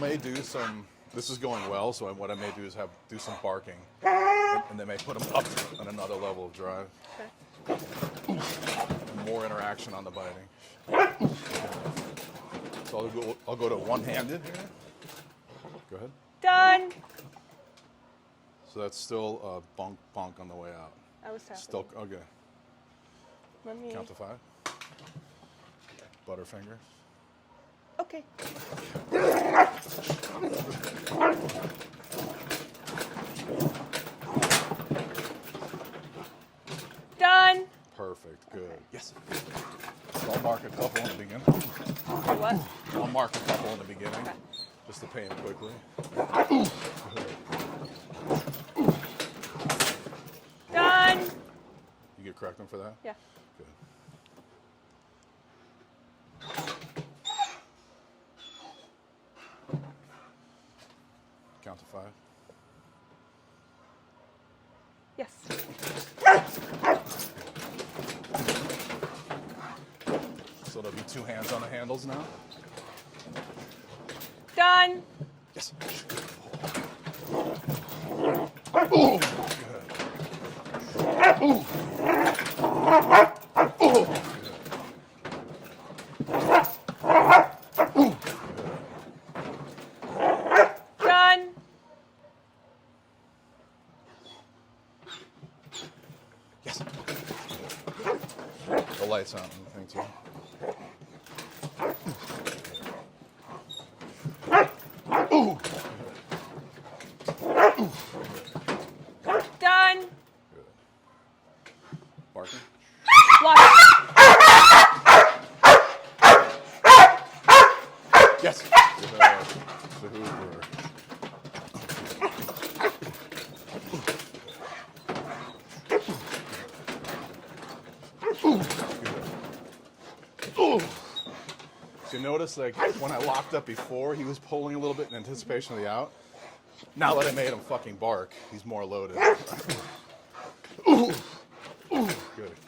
may do some, this is going well, so what I may do is do some barking, and then may put him up on another level of drive. Okay. More interaction on the biting. So I'll go to one-handed here. Go ahead. Done. So that's still a bonk, bonk on the way out. I was tapping. Still, okay. Let me. Count to 5. Butterfingers. Okay. Done. Perfect. Good. Yes. So I'll mark a couple in the beginning. What? I'll mark a couple in the beginning, Okay. just to pay him quickly. Done. You get correct him for that? Yeah. Good. Count to 5. Yes. So there'll be 2 hands on the handles now. Done. Yes. Done. Yes. The lights on, I think, too. Done. Good. Barking. Watch. Yes. The Hoover. So you notice, like, when I locked up before, he was pulling a little bit in anticipation of the out. Now that I made him fucking bark, he's more loaded. Good.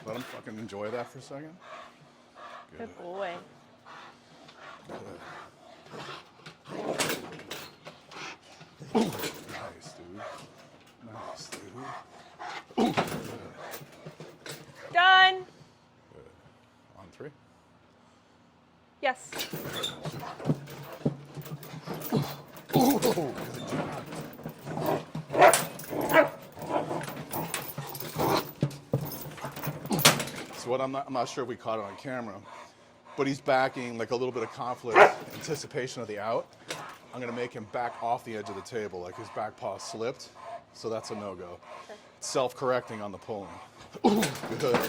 Let him fucking enjoy that for a second. Good. Good boy. Nice, dude. Nice, dude. Done. Good. On 3. Yes. So what I'm not sure if we caught it on camera, but he's backing like a little bit of conflict, anticipation of the out. I'm gonna make him back off the edge of the table, like his back paw slipped, so that's a no-go. Okay. Self-correcting on the pulling. Ooh, good.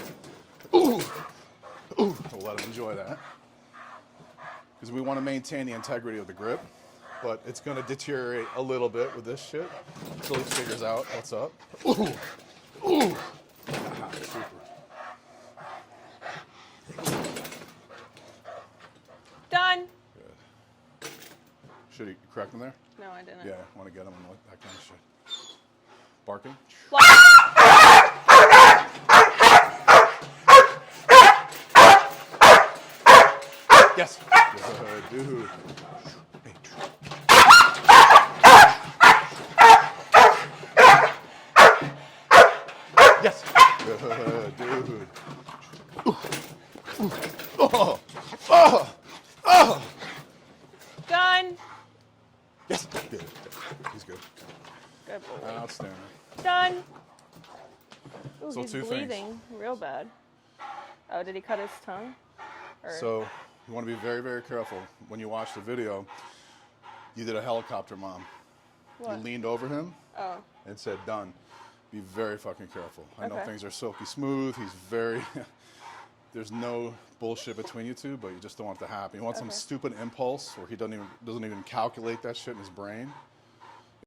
Ooh, ooh. We'll let him enjoy that. Because we want to maintain the integrity of the grip, but it's going to deteriorate a little bit with this shit until he figures out what's up. Ooh, ooh. Ah, super. Done. Good. Should he correct him there? No, I didn't. Yeah, I want to get him on that kind of shit. Barking. Watch. Yes. Good, dude. Yes. Good, dude. Oh. Oh. Oh. Done. Yes. Good. He's good. Good boy. Outstanding. Done. Ooh, So he's 2 bleeding things. real bad. Oh, did he cut his tongue? Or... So you want to be very, very careful. When you watch the video, you did a helicopter mom. What? You leaned over him Oh. and said, done. Be very fucking careful. I know Okay. things are silky smooth. He's very, there's no bullshit between you two, but you just don't want it to happen. You want some Okay. stupid impulse where he doesn't even calculate that shit in his brain.